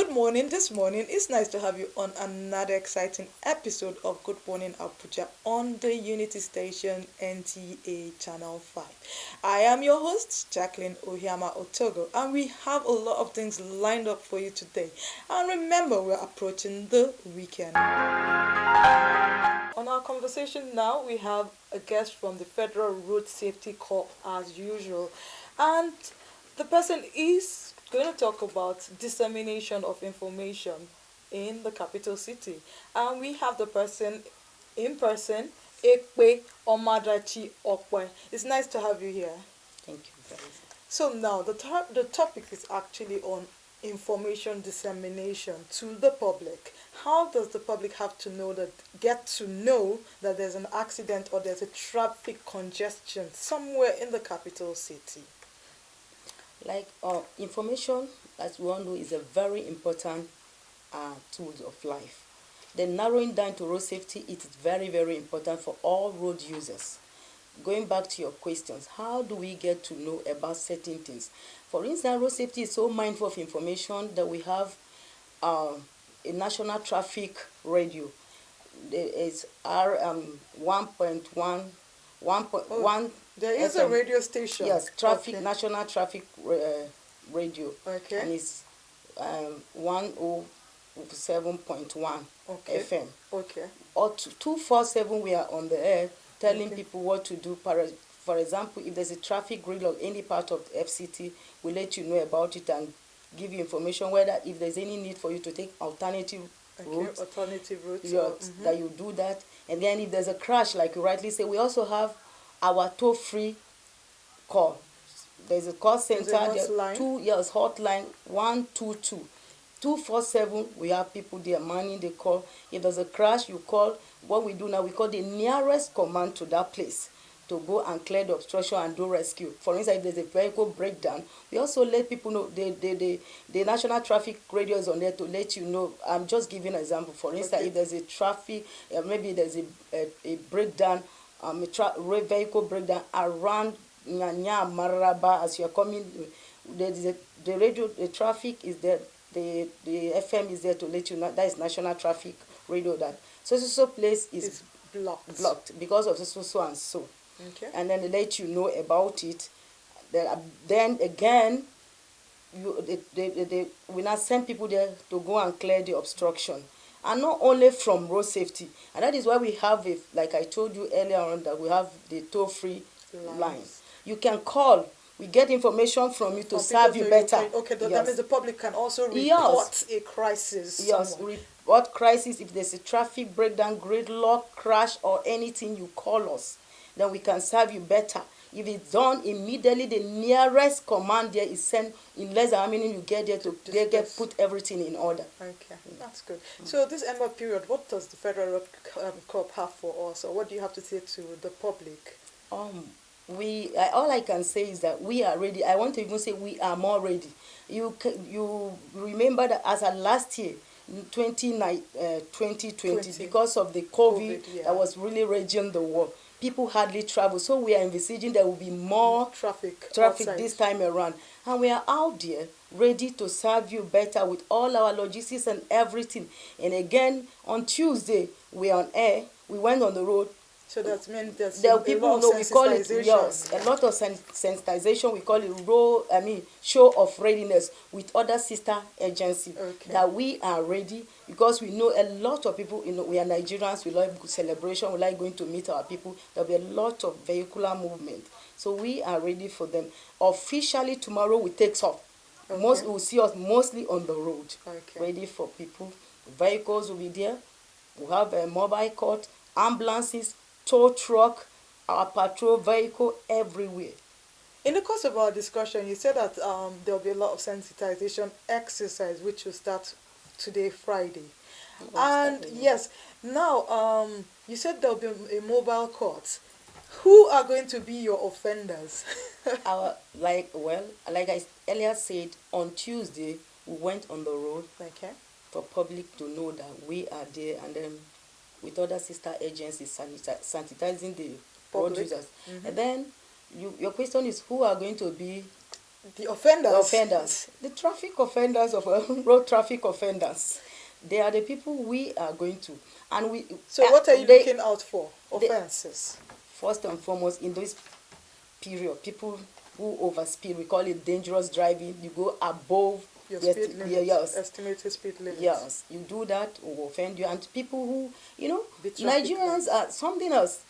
Good morning. This morning, it's nice to have you on another exciting episode of Good Morning Abuja on the Unity Station NTA Channel 5. I am your host, Jacqueline Ohiama Otogo, and we have a lot of things lined up for you today. And remember, we're approaching the weekend. On our conversation now, we have a guest from the Federal Road Safety Corps as usual. And the person is going to talk about dissemination of information in the capital city. And we have the person in person, Ekpe Omadachi Okwe. It's nice to have you here. Thank you very much. So now the topic is actually on information dissemination to the public. How does the public have to get to know that there's an accident or there's a traffic congestion somewhere in the capital city? Information, as we all know, is a very important tool of life. The narrowing down to road safety is very, very important for all road users. Going back to your questions, how do we get to know about certain things? For instance, road safety is so mindful of information that we have a national traffic radio. It's R 1.1. There is a radio station. Yes, national traffic radio. Okay. And it's 107.1 FM. Okay. Or 247 we are on the air telling people what to do. For example, if there's a traffic gridlock any part of the FCT, we let you know about it and give you information whether if there's any need for you to take alternative routes. That you do that. And then if there's a crash, like you rightly say, we also have our toll-free call. There's a call center. Hotline 122. 247, we have people there manning the call. If there's a crash, you call. What we do now, we call the nearest command to that place to go and clear the obstruction and do rescue. For instance, if there's a vehicle breakdown, we also let people know the national traffic radio is on there to let you know. I'm just giving an example. For instance, if there's a traffic, maybe there's a breakdown, vehicle breakdown around Nyanya, Maraba, as you're coming, the radio, the traffic is there, the FM is there to let you know. That is national traffic radio that so place is blocked because of so and so. Okay. And then they let you know about it. Then again, we now send people there to go and clear the obstruction. And not only from road safety. And that is why we have, like I told you earlier on, that we have the toll-free lines. You can call. We get information from you to serve you better. That means the public can also report a crisis. Yes, report crisis. If there's a traffic breakdown, gridlock, crash, or anything, you call us. Then we can serve you better. If it's done immediately, the nearest command there is sent in less than how many you get there to put everything in order. Okay, that's good. So this Ember period, what does the Federal Road Corps have for us, or what do you have to say to the public? All I can say is that we are ready. I want to even say we are more ready. You remember that as of last year, 2020, because of the COVID that was really raging the world, people hardly travel. So we are envisaging there will be more traffic this time around. And we are out there ready to serve you better with all our logistics and everything. And again, on Tuesday, we are on air. We went on the road. So that means there's there are people know we call it a lot of sensitization. We call it show of readiness with other sister agencies that we are ready because we know a lot of people. We are Nigerians. We like celebration. We like going to meet our people. There will be a lot of vehicular movement, so we are ready for them. Officially tomorrow we take off. You will see us mostly on the road, ready for people. Vehicles will be there. We have a mobile court, ambulances, tow truck, our patrol vehicle everywhere. In the course of our discussion, you said that there will be a lot of sensitization exercise, which will start today, Friday. Yes, now you said there will be a mobile court. Who are going to be your offenders? Like I earlier said, on Tuesday we went on the road for public to know that we are there, and then with other sister agencies sanitizing the road users. And then your question is who are going to be The offenders. The traffic offenders of road traffic offenders. They are the people we are going to, and we. So what are you looking out for? Offenses. First and foremost, in this period, people who overspeed, we call it dangerous driving. You go above your speed limit. Yes. Estimated speed limit. Yes, you do that will offend you, and people who, Nigerians are something else.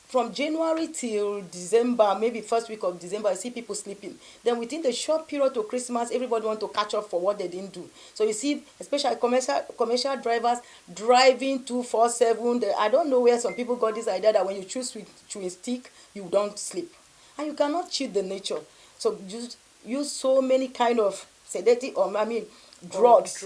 From January till December, maybe first week of December, I see people sleeping. Then within the short period to Christmas, everybody want to catch up for what they didn't do. So you see, especially commercial drivers driving 247. I don't know where some people got this idea that when you choose chewing stick, you don't sleep, and you cannot cheat the nature. So just use so many kind of sedative, drugs.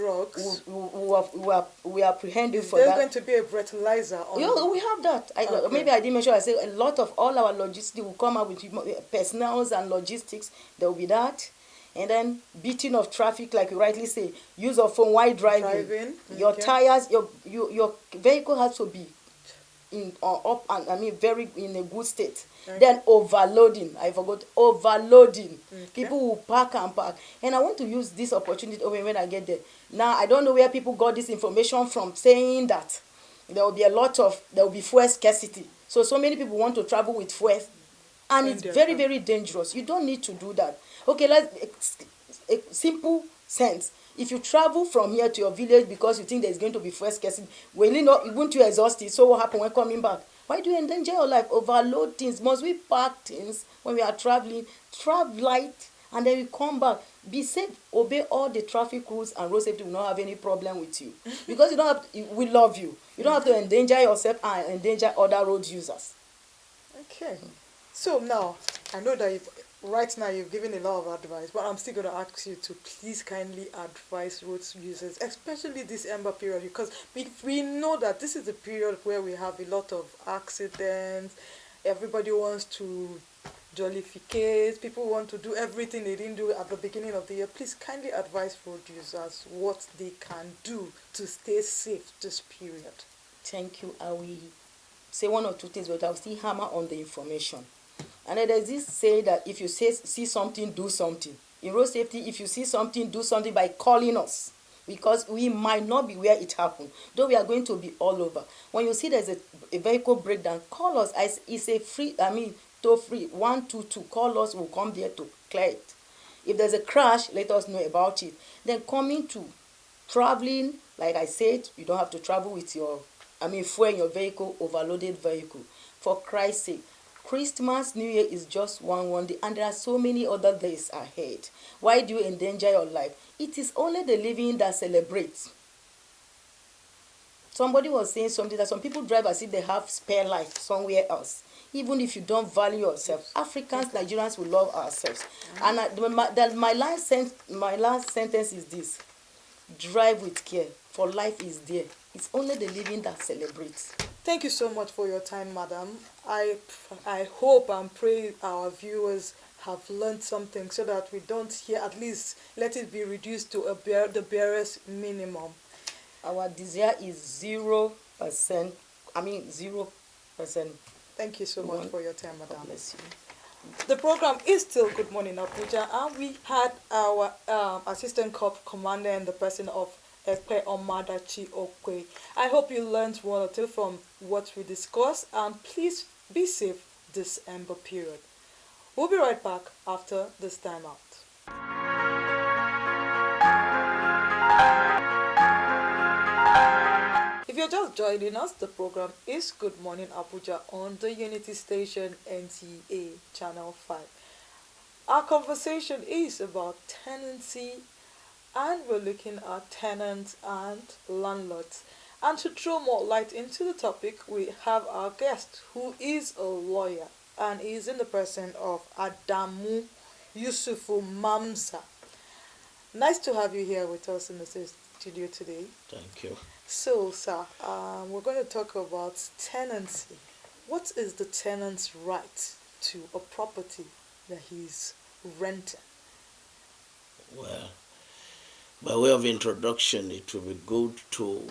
We apprehend you for that. There's going to be a breathalyzer on. We have that. Okay. Maybe I didn't mention. I said a lot of all our logistics will come out with personnels and logistics. There will be that, and then beating of traffic, like you rightly say, use of phone while driving. Your tires, your vehicle has to be very in a good state. Okay. Then overloading. I forgot overloading. Okay. People will park, and I want to use this opportunity when I get there. Now I don't know where people got this information from, saying that there will be fuel scarcity. So many people want to travel with fuel, and it's very, very dangerous. You don't need to do that. Okay, let's a simple sense. If you travel from here to your village because you think there's going to be fuel scarcity, won't you exhaust it? So what happens when coming back? Why do you endanger your life? Overload things. Must we park things when we are traveling? Travel light, and then we come back. Be safe. Obey all the traffic rules, and road safety will not have any problem with you. Because we love you. You don't have to endanger yourself and endanger other road users. Okay. So now, I know that right now you've given a lot of advice, but I'm still going to ask you to please kindly advise road users, especially this Ember period, because we know that this is the period where we have a lot of accidents. Everybody wants to jollificate. People want to do everything they didn't do at the beginning of the year. Please kindly advise road users what they can do to stay safe this period. Thank you. I will say one or two things, but I'll still hammer on the information. And then there's this say that if you see something, do something. In road safety, if you see something, do something by calling us, because we might not be where it happened, though we are going to be all over. When you see there's a vehicle breakdown, call us. It's a toll free 122. Call us. We'll come there to clear it. If there's a crash, let us know about it. Then coming to traveling, like I said, you don't have to travel with fuel in your vehicle, overloaded vehicle. For Christ's sake. Christmas, New Year is just one day, and there are so many other days ahead. Why do you endanger your life? It is only the living that celebrates. Somebody was saying something that some people drive as if they have spare life somewhere else. Even if you don't value yourself, Africans, Nigerians will love ourselves. And my last sentence is this: drive with care, for life is there. It's only the living that celebrates. Thank you so much for your time, madam. I hope and pray our viewers have learned something so that we don't hear, at least let it be reduced to the barest minimum. Our desire is 0%. 0%. Thank you so much for your time, madam. God bless you. The program is still Good Morning Abuja, and we had our Assistant Corps Commander in the person of Ekpe Omadachi Okwe. I hope you learned one or two from what we discussed, and please be safe this Ember period. We'll be right back after this time out. If you're just joining us, the program is Good Morning Abuja on the Unity Station NTA Channel 5. Our conversation is about tenancy, and we're looking at tenants and landlords. And to throw more light into the topic, we have our guest who is a lawyer and is in the person of Adamu Yusufu Mamza. Nice to have you here with us in the studio today. Thank you. So, sir, we're going to talk about tenancy. What is the tenant's right to a property that he's renting? Well, by way of introduction, it will be good to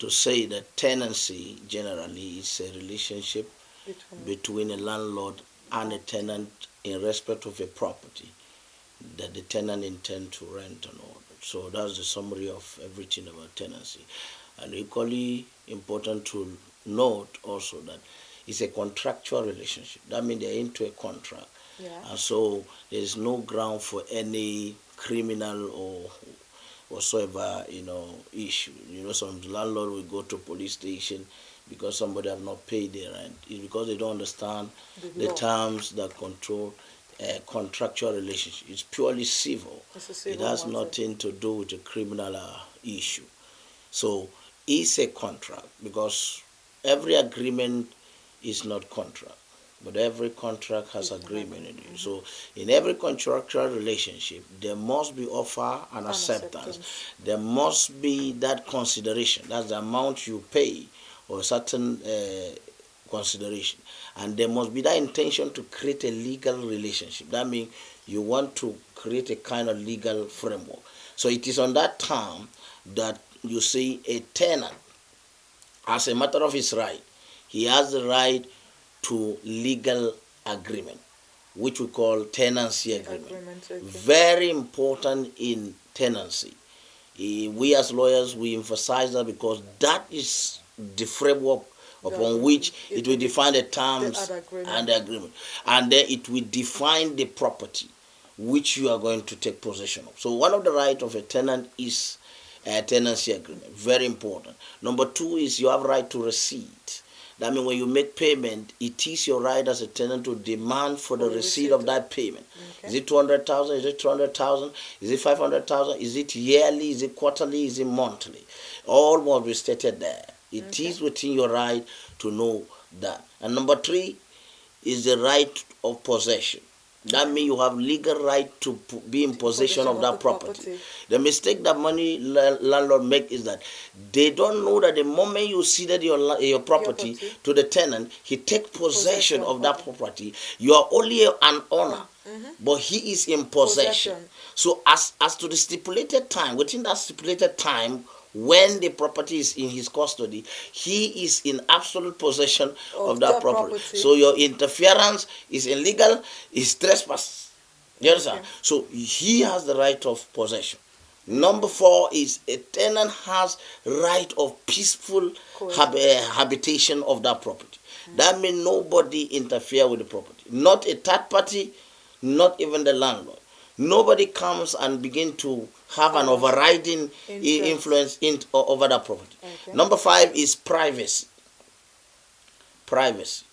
say that tenancy generally is a relationship between a landlord and a tenant in respect of a property that the tenant intends to rent and all that. So that's the summary of everything about tenancy. And equally important to note also that it's a contractual relationship. That means they're into a contract. Yeah. And so there's no ground for any criminal or whatsoever, issue. Some landlord will go to police station because somebody have not paid their rent. It's because they don't understand the terms that control a contractual relationship. It's purely civil. It's a civil It has matter. nothing to do with a criminal issue. So it's a contract because every agreement is not contract, but every contract has agreement in it. So in every contractual relationship, there must be offer and acceptance. There must be that consideration. That's the amount you pay or certain consideration. And there must be that intention to create a legal relationship. That means you want to create a kind of legal framework. So it is on that term that you see a tenant, as a matter of his right, he has the right to legal agreement, which we call tenancy agreement. Very important in tenancy. We as lawyers, we emphasize that because that is the framework upon which it will define the terms and the agreement. And then it will define the property which you are going to take possession of. So one of the rights of a tenant is a tenancy agreement. Very important. Number two is you have right to receipt. That means when you make payment, it is your right as a tenant to demand for the receipt of that payment. Okay. Is it 200,000? Is it 200,000? Is it 500,000? Is it yearly? Is it quarterly? Is it monthly? All must be stated there. It is within your right to know that. And number three is the right of possession. That means you have legal right to be in possession of that property. The mistake that many landlord make is that they don't know that the moment you ceded your property to the tenant, he take possession of that property. You are only an owner, but he is in possession. So as to the stipulated time, within that stipulated time, when the property is in his custody, he is in absolute possession of that property. So your interference is illegal, is trespass. You understand? So he has the right of possession. Number four is a tenant has right of peaceful habitation of that property. That means nobody interfere with the property. Not a third party, not even the landlord. Nobody comes and begin to have an overriding influence over that property. Number five is privacy. Privacy.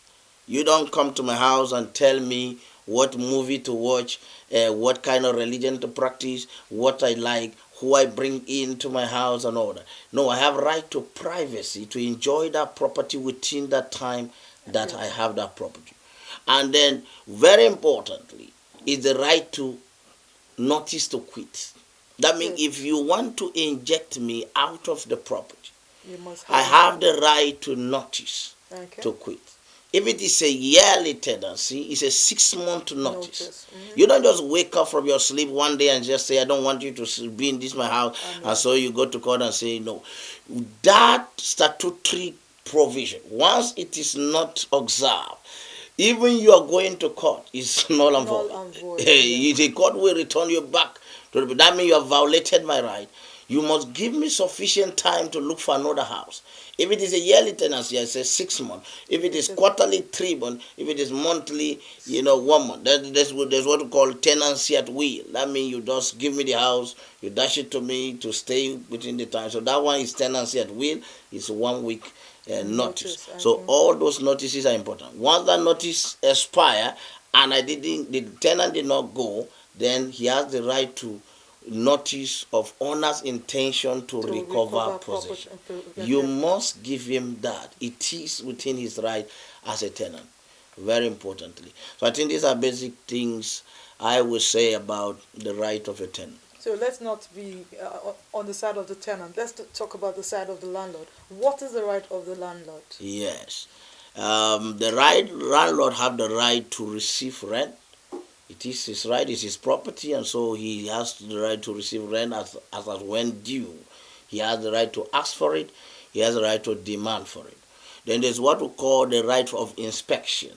You don't come to my house and tell me what movie to watch, what kind of religion to practice, what I like, who I bring into my house and all that. No, I have right to privacy to enjoy that property within that time that I have that property. And then, very importantly, is the right to notice to quit. That means if you want to inject me out of the property, I have the right to notice to quit. If it is a yearly tenancy, it's a 6-month notice. You don't just wake up from your sleep one day and just say, I don't want you to be in this my house, and so you go to court and say no. That statutory provision, once it is not observed, even you are going to court, is null and void. The court will return you back to the, that means you have violated my right. You must give me sufficient time to look for another house. If it is a yearly tenancy, I say 6 months. If it is quarterly, 3 months. If it is monthly, 1 month. There's what we call tenancy at will. That means you just give me the house, you dash it to me to stay within the time. So that one is tenancy at will. It's 1 week notice. So all those notices are important. Once that notice expire and the tenant did not go, then he has the right to notice of owner's intention to recover possession. You must give him that. It is within his right as a tenant, very importantly. So I think these are basic things I would say about the right of a tenant. So let's not be on the side of the tenant. Let's talk about the side of the landlord. What is the right of the landlord? Yes. The landlord have the right to receive rent. It is his right, it's his property, and so he has the right to receive rent as when due. He has the right to ask for it. He has the right to demand for it. Then there's what we call the right of inspection.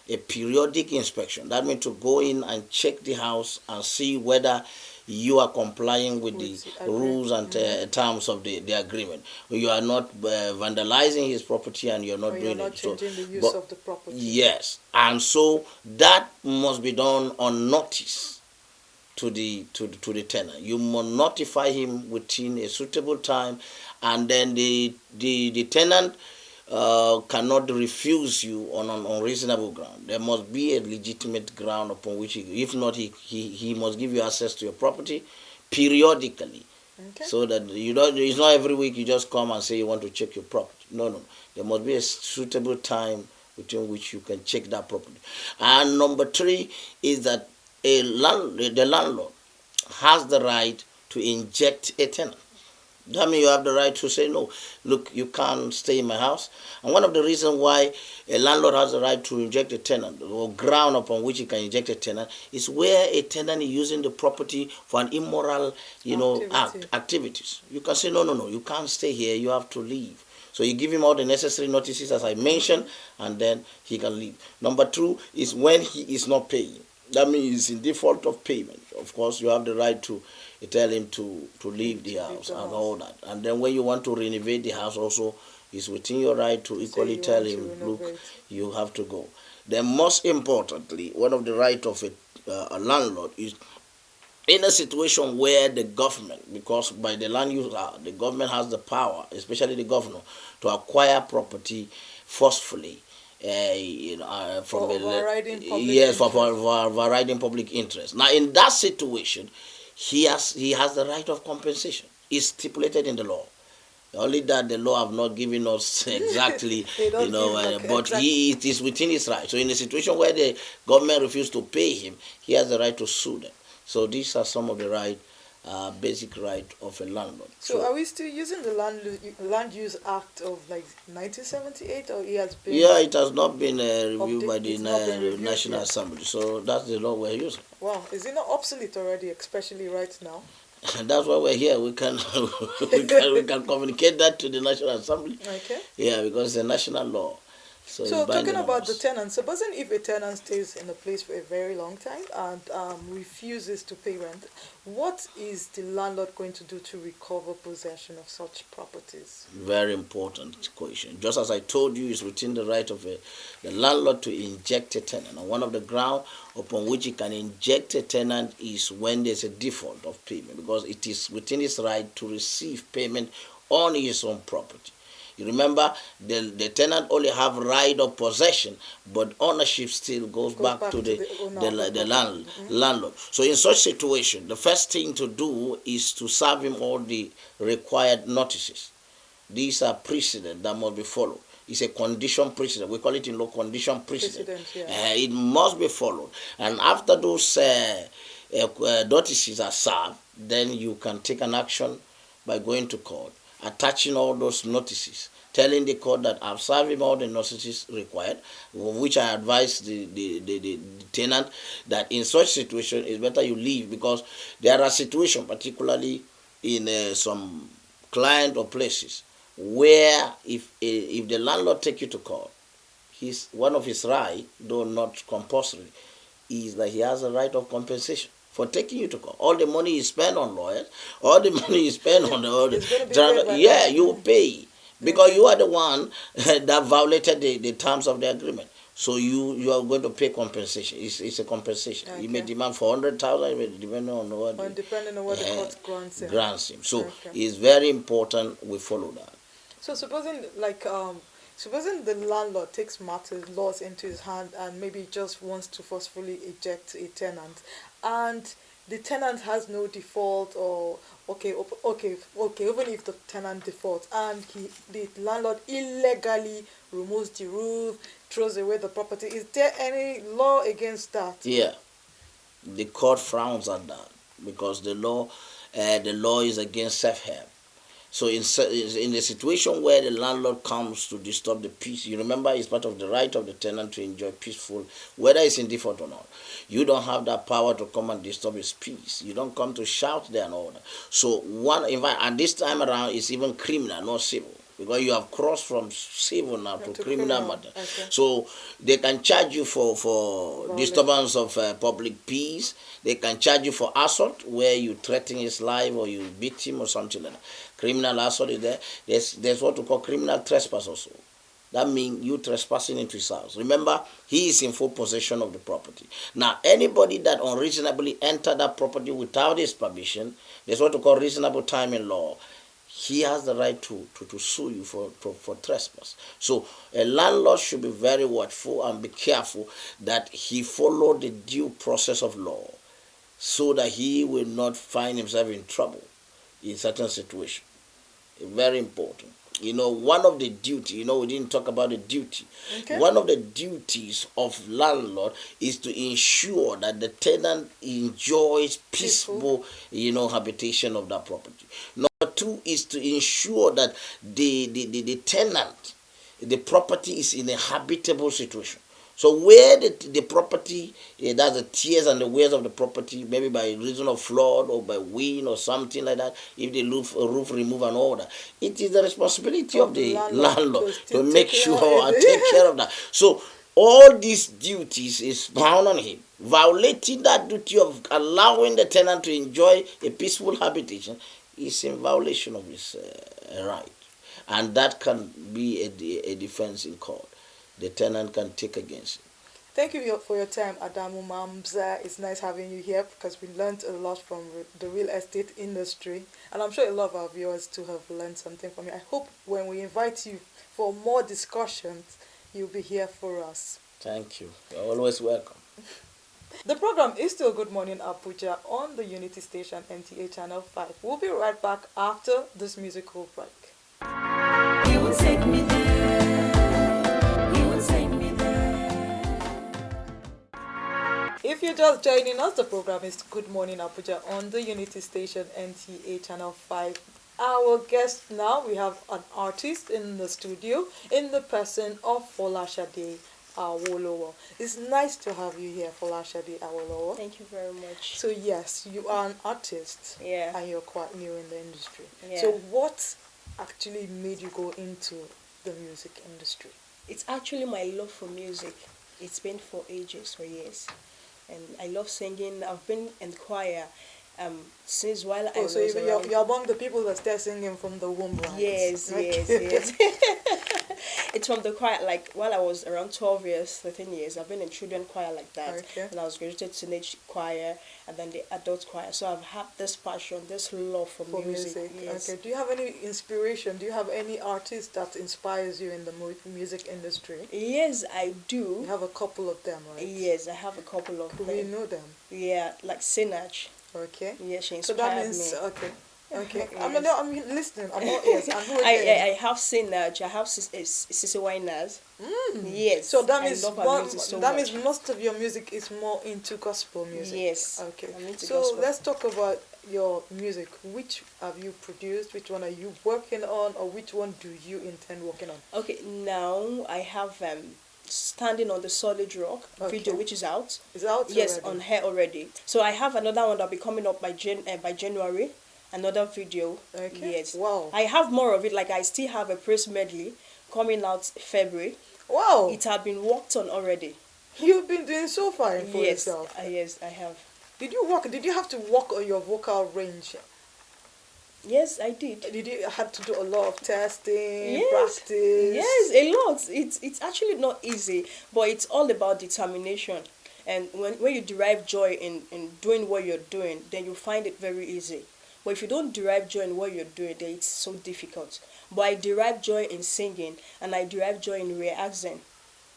a periodic inspection. That means to go in and check the house and see whether you are complying with the rules and terms of the agreement. You are not vandalizing his property and you're not or doing you're not it. changing the use of the property. Yes, and so that must be done on notice to the tenant. You must notify him within a suitable time, and then the tenant cannot refuse you on an unreasonable ground. There must be a legitimate ground upon which, if not, he must give you access to your property periodically. Okay. So that it's not every week you just come and say you want to check your property. No. There must be a suitable time within which you can check that property. And number 3 is that the landlord has the right to inject a tenant. That means you have the right to say, no, look, you can't stay in my house. And one of the reasons why a landlord has the right to inject a tenant, or ground upon which he can inject a tenant, is where a tenant is using the property for an immoral, activities. You can say, no, you can't stay here, you have to leave. So you give him all the necessary notices, as I mentioned, and then he can leave. Number 2 is when he is not paying. That means he's in default of payment. Of course, you have the right to tell him to leave the house and all that. And then when you want to renovate the house also, it's within your right to equally tell him, look, you have to go. Then most importantly, one of the rights of a landlord is in a situation where the government, because by the land use act, the government has the power, especially the governor, to acquire property forcefully. For overriding public interest. Now, in that situation, he has the right of compensation. It's stipulated in the law. Only that the law have not given us exactly, but it is within his right. So, in a situation where the government refuses to pay him, he has the right to sue them. So, these are some of the basic right of a landlord. So are we still using the Land Use Act of 1978, or it has been? Yeah, it has not been reviewed by the National Assembly. So that's the law we're using. Wow, is it not obsolete already, especially right now? And that's why we're here. We can we can communicate that to the National Assembly. Okay. Yeah, because it's a national law. So talking about the tenant, supposing if a tenant stays in a place for a very long time and refuses to pay rent, what is the landlord going to do to recover possession of such properties? Very important question. Just as I told you, it's within the right of the landlord to inject a tenant. And one of the grounds upon which he can inject a tenant is when there's a default of payment, because it is within his right to receive payment on his own property. You remember, the tenant only have right of possession, but ownership still goes back to the landlord. So in such situation, the first thing to do is to serve him all the required notices. These are precedent that must be followed. It's a condition precedent. We call it in law condition precedent. It must be followed. And after those notices are served, then you can take an action by going to court, attaching all those notices, telling the court that I've served him all the notices required, which I advise the tenant that in such situation it's better you leave, because there are situations, particularly in some client or places, where if the landlord take you to court, one of his rights, though not compulsory, is that he has a right of compensation for taking you to court. All the money you spend on lawyers, all the money you spend on you will pay, because you are the one that violated the terms of the agreement. So you are going to pay compensation. It's a compensation. Okay. You may demand for 100,000, depending on what the court grants him. So it's very important we follow that. So supposing the landlord takes laws into his hand and maybe just wants to forcefully eject a tenant, and the tenant has no default, or even if the tenant defaults and the landlord illegally removes the roof, throws away the property, is there any law against that? Yeah, the court frowns at that, because the law is against self-help. So in a situation where the landlord comes to disturb the peace, you remember it's part of the right of the tenant to enjoy peaceful, whether it's in default or not. You don't have that power to come and disturb his peace. You don't come to shout there and all that. So and this time around it's even criminal, not civil. because you have crossed from civil now to criminal matter. Okay. So they can charge you for Violation. disturbance of public peace. They can charge you for assault, where you threaten his life or you beat him or something like that. Criminal assault is there. There's what we call criminal trespass also. That means you trespassing into his house. Remember, he is in full possession of the property. Now, anybody that unreasonably entered that property without his permission, there's what we call reasonable time in law. He has the right to sue you for trespass. So a landlord should be very watchful and be careful that he follow the due process of law, so that he will not find himself in trouble in certain situations. Very important. One of the duty, we didn't talk about the duty. Okay. One of the duties of landlord is to ensure that the tenant enjoys peaceful, habitation of that property. Number two is to ensure that the tenant, the property is in a habitable situation. So where the property, that's the tears and the wears of the property, maybe by reason of flood or by wind or something like that, if the roof remove and all that, it is the responsibility of the landlord to make sure and take care of that. So all these duties is bound on him. Violating that duty of allowing the tenant to enjoy a peaceful habitation is in violation of his right. And that can be a defense in court. The tenant can take against it. Thank you for your time, Adamu Mamza. It's nice having you here because we learned a lot from the real estate industry. And I'm sure a lot of our viewers too have learned something from you. I hope when we invite you for more discussions, you'll be here for us. Thank you. You're always welcome. The program is still Good Morning Abuja on the Unity Station, NTA Channel 5. We'll be right back after this musical break. You will take me there. If you're just joining us, the program is Good Morning Abuja on the Unity Station, NTA Channel 5. Our guest now, we have an artist in the studio in the person of Folashade Awolowo. It's nice to have you here, Folashade Awolowo. Thank you very much. So yes, you are an artist. Yeah. And you're quite new in the industry. Yeah. So what actually made you go into the music industry? It's actually my love for music. It's been for ages, for years. And I love singing. I've been in choir since while I was around. You're among the people that start singing from the womb, right? Yes, yes, yes. It's from the choir, like while I was around 12 years, 13 years, I've been in children choir like that. Okay. And I was graduated teenage choir and then the adult choir. So I've had this passion, this love for music. Yes. Okay. Do you have any inspiration? Do you have any artist that inspires you in the music industry? Yes, I do. You have a couple of them, right? Yes, I have a couple of Could them. we know them? Yeah, like Sinach. Okay. Yeah, she So inspired that means me. okay. Okay. Yes. I'm listening. I'm all ears. I'm who I have Sinach. I have Sissy Wineers. Yes. So that I means love her music so much. means most of your music is more into gospel music. Yes. Okay. I'm into So gospel. let's talk about your music. Which have you produced? Which one are you working on, or which one do you intend working on? Okay, now I have Standing on the Solid Rock video, which is out. Is out Yes, already? on here already. So I have another one that'll be coming up by January. Another video. Okay. Yes. Wow. I have more of it. Like I still have a praise medley coming out February. Wow. It had been worked on already. You've been doing so fine for Yes, yourself. yes, I have. Did you have to work on your vocal range? Yes, I did. Did you have to do a lot of testing, Yes. practice? Yes, a lot. It's actually not easy, but it's all about determination. And when you derive joy in doing what you're doing, then you find it very easy. But if you don't derive joy in what you're doing, then it's so difficult. But I derive joy in singing, and I derive joy in reacting.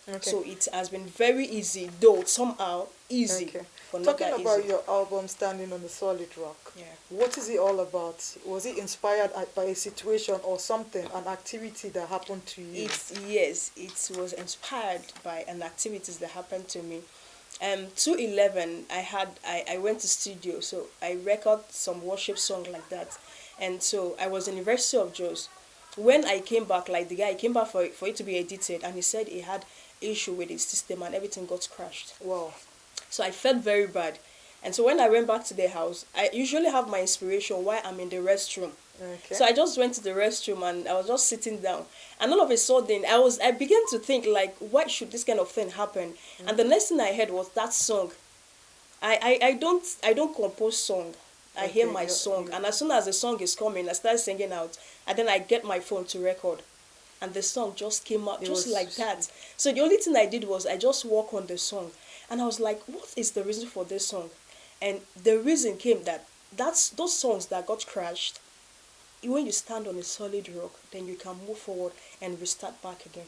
Okay. So it has been very easy, though somehow easy. Okay. But not Talking that about easy. your album Standing on the Solid Rock, Yeah. what is it all about? Was it inspired by a situation or something, an activity that happened to you? Yes, it was inspired by an activities that happened to me. 2011, I went to studio, so I record some worship song like that, and so I was in University of Jos. When I came back, like the guy came back for it to be edited, and he said he had issue with his system and everything got crashed. Wow. So I felt very bad. And so when I went back to the house, I usually have my inspiration while I'm in the restroom. Okay. So I just went to the restroom and I was just sitting down. And all of a sudden, I began to think, like, why should this kind of thing happen? And the next thing I heard was that song. I don't compose song. I hear Okay, my song, and as soon as the song is coming, I start singing out, and then I get my phone to record, and the song just came out It just was- like that. So the only thing I did was I just work on the song, and I was like, what is the reason for this song? And the reason came that's those songs that got crashed. When you stand on a solid rock, then you can move forward and restart back again.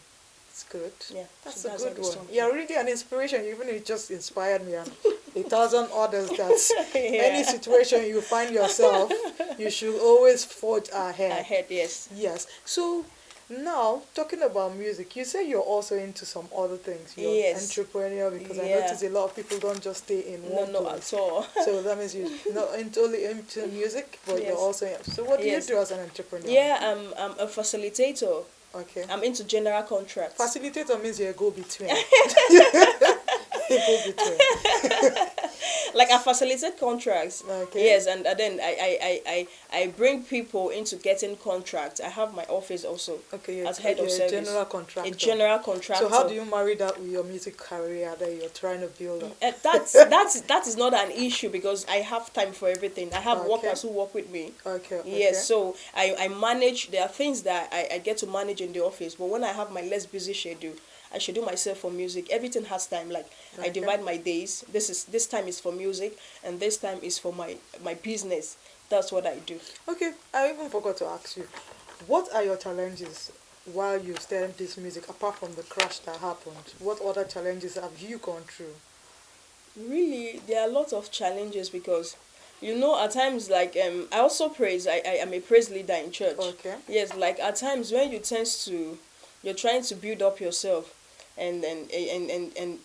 It's good. Yeah, That's so a that's good how the one. song You're really an inspiration. Even it just inspired me and 1,000 others that any situation you find yourself, you should always forge ahead. Ahead, yes. Yes. So now talking about music, you say you're also into some other things. You're Yes. entrepreneurial because I Yeah. notice a lot of people don't just stay in No, one no, place. at all. So that means you're not only into music, but you're Yes. also so what do Yes. you do as an entrepreneur? Yeah, I'm a facilitator. Okay. I'm into general contracts. Facilitator means you're a go-between. A go-between. Like I facilitate contracts. Okay. Yes, and then I bring people into getting contracts. I have my office also. Okay, you're, As head of you're a service. general contractor. A general contractor. So how do you marry that with your music career that you're trying to build up? That is not an issue because I have time for everything. I have Okay. workers who work with me. Okay. Yes, so I manage. There are things that I get to manage in the office, but when I have my less busy schedule, I schedule myself for music. Everything has time. Like I Okay. divide my days. This time is for music, and this time is for my business. That's what I do. Okay, I even forgot to ask you, what are your challenges while you study this music apart from the crash that happened? What other challenges have you gone through? Really, there are a lot of challenges because, at times like I also praise. I am a praise leader in church. Okay. Yes, like at times when you're trying to build up yourself, and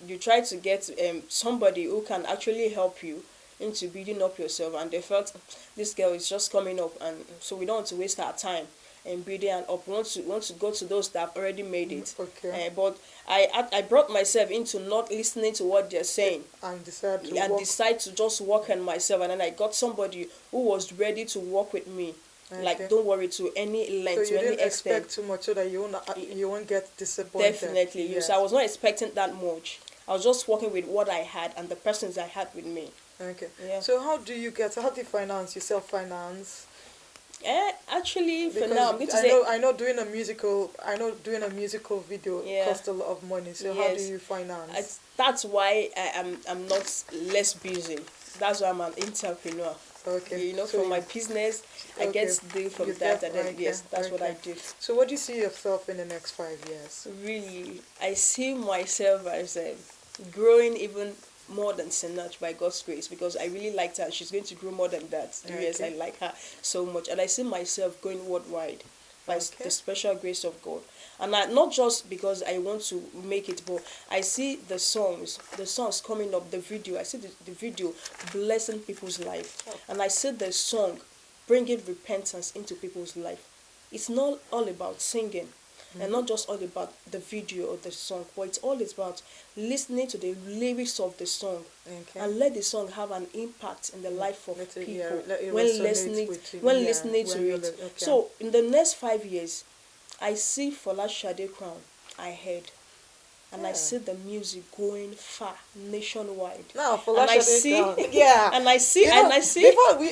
you try to get somebody who can actually help you into building up yourself, and they felt this girl is just coming up, and so we don't want to waste our time and building and up. We want to go to those that have already made it. Okay. But I brought myself into not listening to what they're saying And decide to and work. decide to just work on myself, and then I got somebody who was ready to work with me. Okay. Like, don't worry, to any So length, you to any didn't extent. expect too much so that you won't get disappointed. Definitely, yes. I was not expecting that much. I was just working with what I had and the persons I had with me. Okay. Yeah. So how do you finance? You self-finance? Actually, for Because now, I'm going to say I know doing a musical video Yeah. costs a lot of money. So how do Yes. you finance? that's why I'm not less busy. That's why I'm an entrepreneur. Okay. So from my business, I get okay. to do from You that, get- and then okay, yes, that's what I okay. do. So what do you see yourself in the next 5 years? Really, I see myself as growing even more than Sinach by God's grace, because I really liked her. She's going to grow more than that. Yes, I Okay. like her so much, and I see myself going worldwide by Okay. the special grace of God. And not just because I want to make it, but I see the songs coming up, the video. I see the video blessing people's life, and I see the song bringing repentance into people's life. It's not all about singing, and not just all about the video or the song, but it's all about listening to the lyrics of the song, Okay. and let the song have an impact in the life of Let it- people yeah, let it when resonate listening with you. when Yeah, listening when to you it. okay. So in the next 5 years, I see Fola Shade Crown ahead, and I Yeah. see the music going far nationwide. Now for And I Lasha see, yeah. and I see, You know, and I see.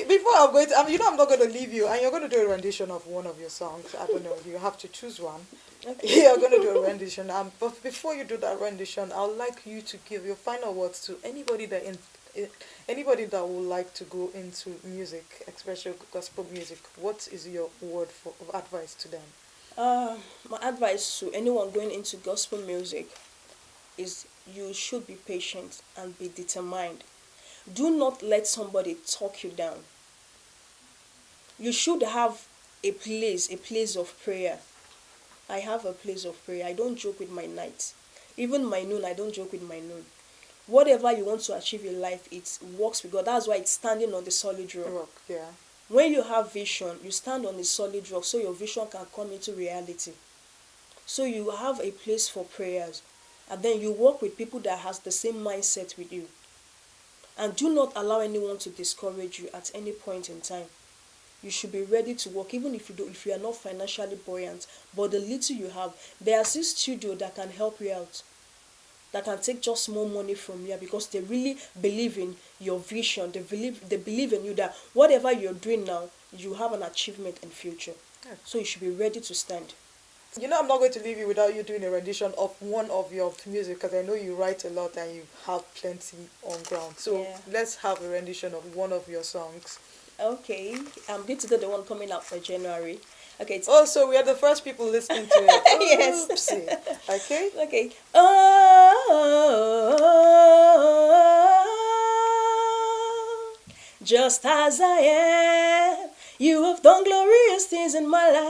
before I'm going to, I'm not going to leave you, and you're going to do a rendition of one of your songs. I don't know. You have to choose one. Okay. You're going to do a rendition. But before you do that rendition, I would like you to give your final words to anybody anybody that would like to go into music, especially gospel music. What is your word of advice to them? My advice to anyone going into gospel music is you should be patient and be determined. Do not let somebody talk you down. You should have a place of prayer. I have a place of prayer. I don't joke with my night. Even my noon, I don't joke with my noon. Whatever you want to achieve in life, it works with God. That's why it's standing on the solid rock. Rock, yeah. When you have vision, you stand on the solid rock so your vision can come into reality. So you have a place for prayers, and then you work with people that has the same mindset with you. And do not allow anyone to discourage you at any point in time. You should be ready to work, even if you are not financially buoyant. But the little you have, there's this studio that can help you out, that can take just more money from you, because they really believe in your vision. They believe in you, that whatever you're doing now, you have an achievement in future. Yeah. So you should be ready to stand. You know, I'm not going to leave you without you doing a rendition of one of your music, because I know you write a lot and you have plenty on ground. So Yeah. let's have a rendition of one of your songs. Okay, I'm going to do the one coming out for January. Okay, it's Oh, so we are the first people listening to it. Yes. Oopsie. Okay. okay. Just as I am, you have done glorious things in my life.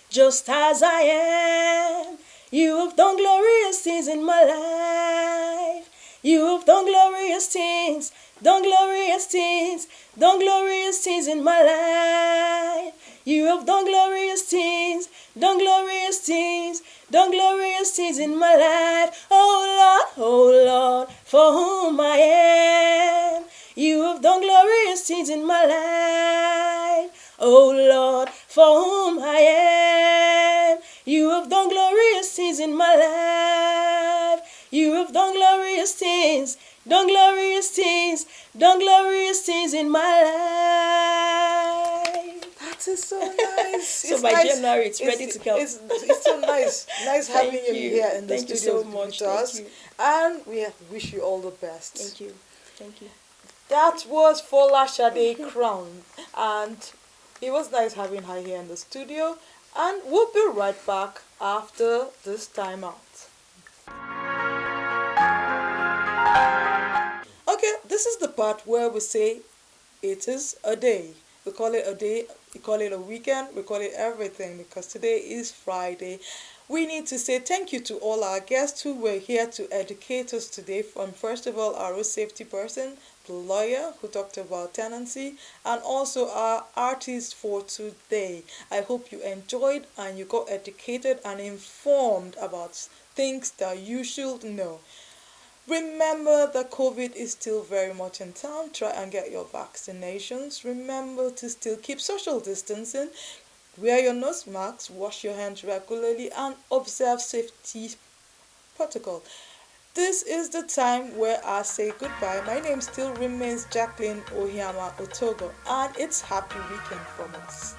Just as I am, you have done glorious things in my life. You have done glorious things, done glorious things, done glorious things in my life. You have done glorious things, done glorious things, done glorious things in my life. Oh Lord, for whom I am. You have done glorious things in my life. Oh Lord, for whom I am. You have done glorious things in my life. You have done glorious things, done glorious things, done glorious things in my life. That is so nice. So It's by nice. January, it's ready to come. It's so nice. Nice having Thank him you. here in the Thank you studio so much. with Thank us. you. And we wish you all the best. Thank you. Thank you. That was Fola Shade Crown. And it was nice having her here in the studio. And we'll be right back after this time out. Okay, this is the part where we say it is a day. We call it a day, we call it a weekend, we call it everything, because today is Friday. We need to say thank you to all our guests who were here to educate us today. From first of all, our road safety person, the lawyer who talked about tenancy, and also our artist for today. I hope you enjoyed and you got educated and informed about things that you should know. Remember that COVID is still very much in town. Try and get your vaccinations. Remember to still keep social distancing. Wear your nose masks, wash your hands regularly, and observe safety protocol. This is the time where I say goodbye. My name still remains Jacqueline Ohiama Otogo, and it's happy weekend from us.